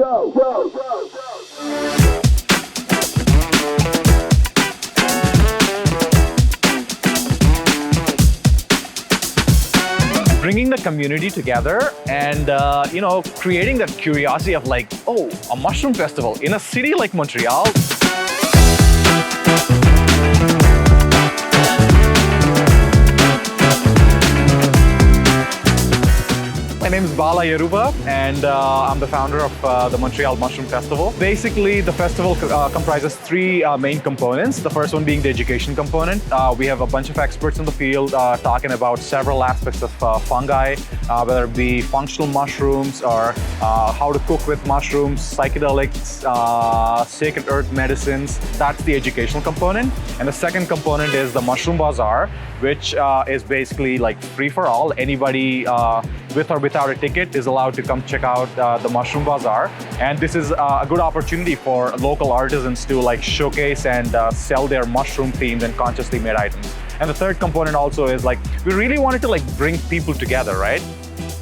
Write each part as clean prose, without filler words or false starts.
Bringing the community together and creating that curiosity of like, oh, a mushroom festival in a city like Montreal. My name is Bala Yeruva, and I'm the founder of the Montreal Mushroom Festival. Basically, the festival comprises three main components. The first one being the education component. We have a bunch of experts in the field talking about several aspects of fungi, whether it be functional mushrooms or how to cook with mushrooms, psychedelics, sacred earth medicines. That's the educational component. And the second component is the Mushroom Bazaar, which is basically like free for all. Anybody with or without a ticket is allowed to come check out the Mushroom Bazaar. And this is a good opportunity for local artisans to like showcase and sell their mushroom themed and consciously made items. And the third component also is like, we really wanted to like bring people together, right?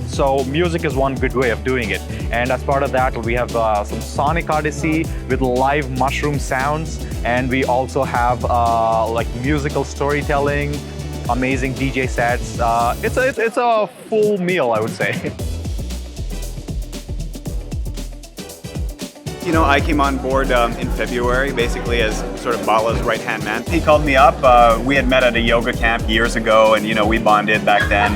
So music is one good way of doing it. And as part of that, we have some sonic odyssey with live mushroom sounds. And we also have like musical storytelling, amazing DJ sets. It's a full meal, I would say. You know, I came on board in February, basically as sort of Bala's right-hand man. He called me up. We had met at a yoga camp years ago, and we bonded back then.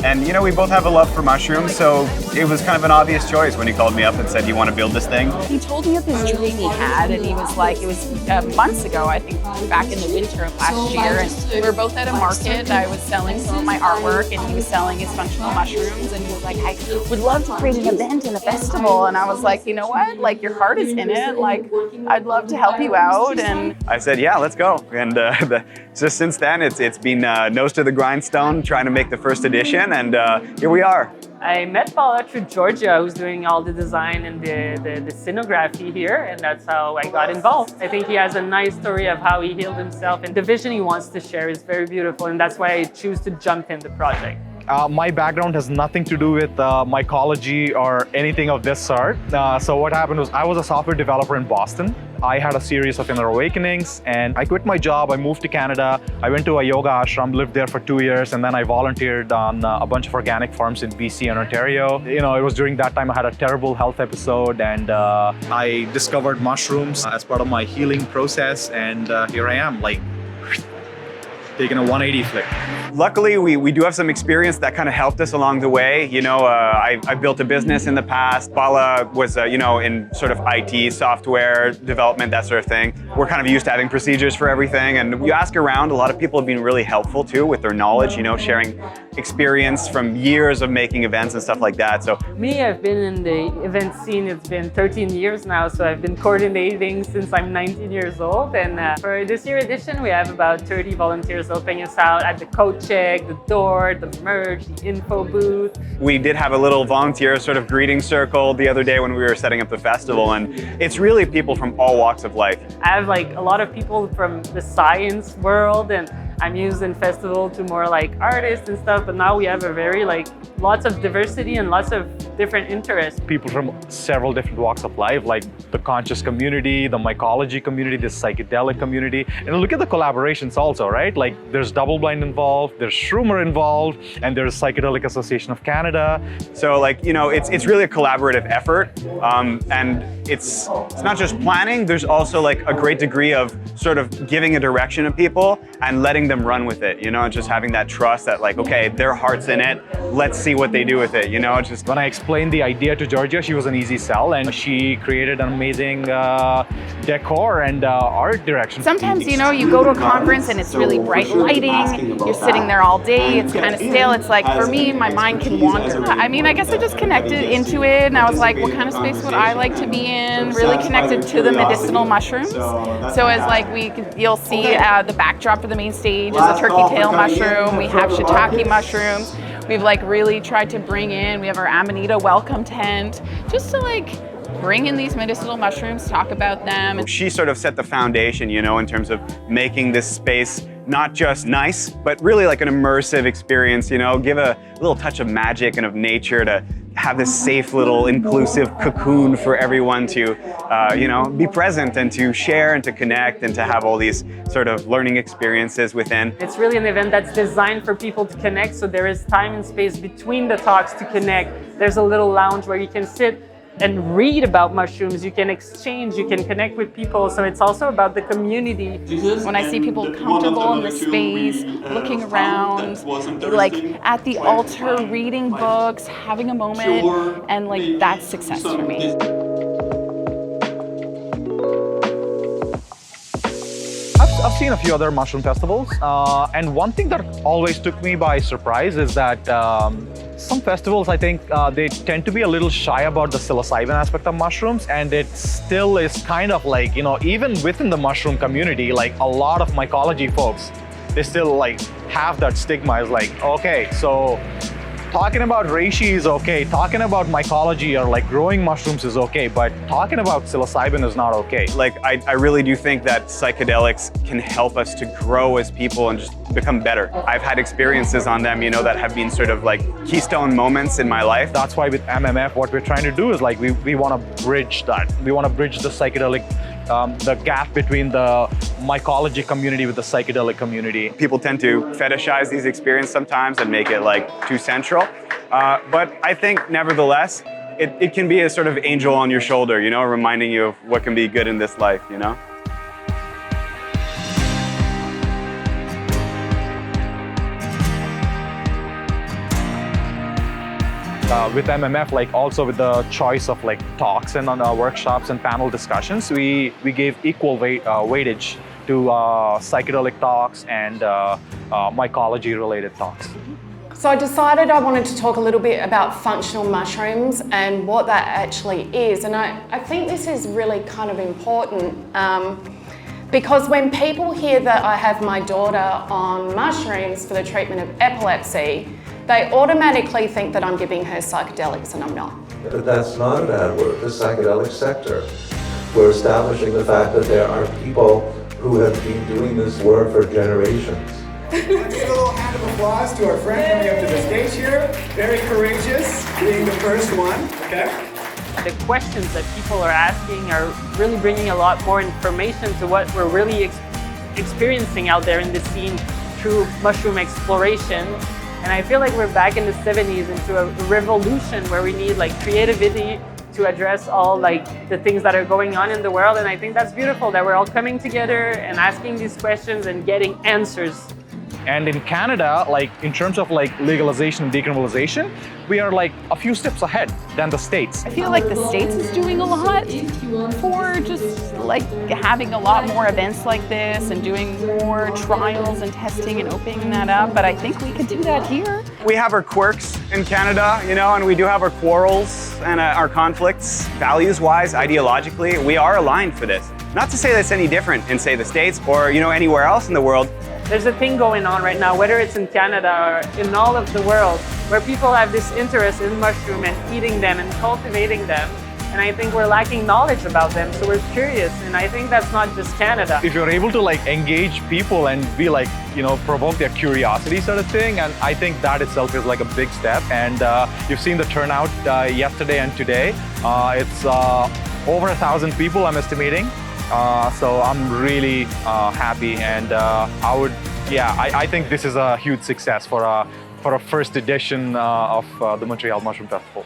And we both have a love for mushrooms, so it was kind of an obvious choice when he called me up and said, "You want to build this thing?" He told me of this dream he had, and he was like, it was months ago, I think, back in the winter of last year, and we were both at a market. I was selling some of my artwork, and he was selling his functional mushrooms, and he was like, "I would love to create an event and a festival," and I was like, "You know what? Like, your heart is in it. Like, I'd love to help you out." And I said, "Yeah, let's go." And just since then, it's been nose to the grindstone, trying to make the first edition, and here we are. I met Bala through Georgia, who's doing all the design and the scenography here, and that's how I got involved. I think he has a nice story of how he healed himself, and the vision he wants to share is very beautiful, and that's why I choose to jump in the project. My background has nothing to do with mycology or anything of this sort. So what happened was I was a software developer in Boston. I had a series of inner awakenings and I quit my job. I moved to Canada. I went to a yoga ashram, lived there for 2 years, and then I volunteered on a bunch of organic farms in BC and Ontario. It was during that time I had a terrible health episode, and I discovered mushrooms as part of my healing process, and here I am, like taking a 180 flick. Luckily, we do have some experience that kind of helped us along the way. I built a business in the past. Bala was, in sort of IT, software development, that sort of thing. We're kind of used to having procedures for everything. And you ask around, a lot of people have been really helpful too with their knowledge, sharing experience from years of making events and stuff like that. So Me, I've been in the event scene, it's been 13 years now, so I've been coordinating since I'm 19 years old. And for this year edition, we have about 30 volunteers helping us out at the coat check, the door, the merch, the info booth. We did have a little volunteer sort of greeting circle the other day when we were setting up the festival, and it's really people from all walks of life. I have like a lot of people from the science world, and I'm used in festival to more like artists and stuff, but now we have a very lots of diversity and lots of different interests. People from several different walks of life, like the conscious community, the mycology community, the psychedelic community. And look at the collaborations also, right? Like there's Double Blind involved, there's Shroomer involved, and there's Psychedelic Association of Canada. So it's really a collaborative effort. And it's not just planning, there's also like a great degree of sort of giving a direction to people and letting them run with it, and just having that trust that like, okay, their heart's in it, let's see what they do with it, just. When I explained the idea to Georgia, she was an easy sell, and she created an amazing decor and art direction. sometimes, you go to a conference and it's really bright lighting, you're sitting there all day, it's kind of stale. It's like, for me, my mind can wander. I mean, I guess I just connected into it, and I was like, what kind of space would I like to be in? Really connected to the medicinal mushrooms. So as you'll see the backdrop for the main stage is a turkey tail mushroom. We have shiitake mushrooms. We've really tried to bring in, we have our Amanita welcome tent, just to bring in these medicinal mushrooms, talk about them. She sort of set the foundation, in terms of making this space not just nice, but really like an immersive experience, you know, give a little touch of magic and of nature to have this safe little inclusive cocoon for everyone to, you know, be present and to share and to connect and to have all these sort of learning experiences within. It's really an event that's designed for people to connect, so there is time and space between the talks to connect. There's a little lounge where you can sit and read about mushrooms, you can exchange, you can connect with people, so it's also about the community. When I see people comfortable in the space, looking around, like at the altar, reading books, having a moment, and like that's success for me. I've seen a few other mushroom festivals, and one thing that always took me by surprise is that some festivals, I think, they tend to be a little shy about the psilocybin aspect of mushrooms, and it still is kind of like, you know, even within the mushroom community, like a lot of mycology folks, they still like have that stigma. It's like, okay, so talking about reishi is okay, talking about mycology or like growing mushrooms is okay, but talking about psilocybin is not okay. Like, I really do think that psychedelics can help us to grow as people and just become better. I've had experiences on them, you know, that have been sort of like keystone moments in my life. That's why with MMF, what we're trying to do is like, we want to bridge that. We want to bridge the psychedelic, the gap between the mycology community with the psychedelic community. People tend to fetishize these experiences sometimes and make it like too central. But I think nevertheless, it can be a sort of angel on your shoulder, you know, reminding you of what can be good in this life, you know? With MMF, like also with the choice of like talks and on our workshops and panel discussions, we gave equal weightage to psychedelic talks and mycology related talks. So I decided I wanted to talk a little bit about functional mushrooms and what that actually is. And I think this is really kind of important because when people hear that I have my daughter on mushrooms for the treatment of epilepsy, they automatically think that I'm giving her psychedelics, and I'm not. But that's not a bad word, the psychedelic sector. We're establishing the fact that there are people who have been doing this work for generations. Let's give a little hand of applause to our friend coming up to the stage here. Very courageous, being the first one, okay? The questions that people are asking are really bringing a lot more information to what we're really experiencing out there in the scene through mushroom exploration. And I feel like we're back in the 70s into a revolution where we need like creativity to address all like the things that are going on in the world. And I think that's beautiful that we're all coming together and asking these questions and getting answers. And in Canada, like in terms of like legalization and decriminalization, we are like a few steps ahead than the States. I feel like the States is doing a lot for just like having a lot more events like this and doing more trials and testing and opening that up, but I think we could do that here. We have our quirks in Canada, you know, and we do have our quarrels and our conflicts. Values-wise, ideologically, we are aligned for this. Not to say that's any different in, say, the States or, you know, anywhere else in the world. There's a thing going on right now, whether it's in Canada or in all of the world, where people have this interest in mushroom and eating them and cultivating them. And I think we're lacking knowledge about them, so we're curious. And I think that's not just Canada. If you're able to like engage people and be like, you know, provoke their curiosity sort of thing, and I think that itself is like a big step. And you've seen the turnout yesterday and today. It's over 1,000 people, I'm estimating. So I'm really happy, and I think this is a huge success for a first edition of the Montreal Mushroom Festival.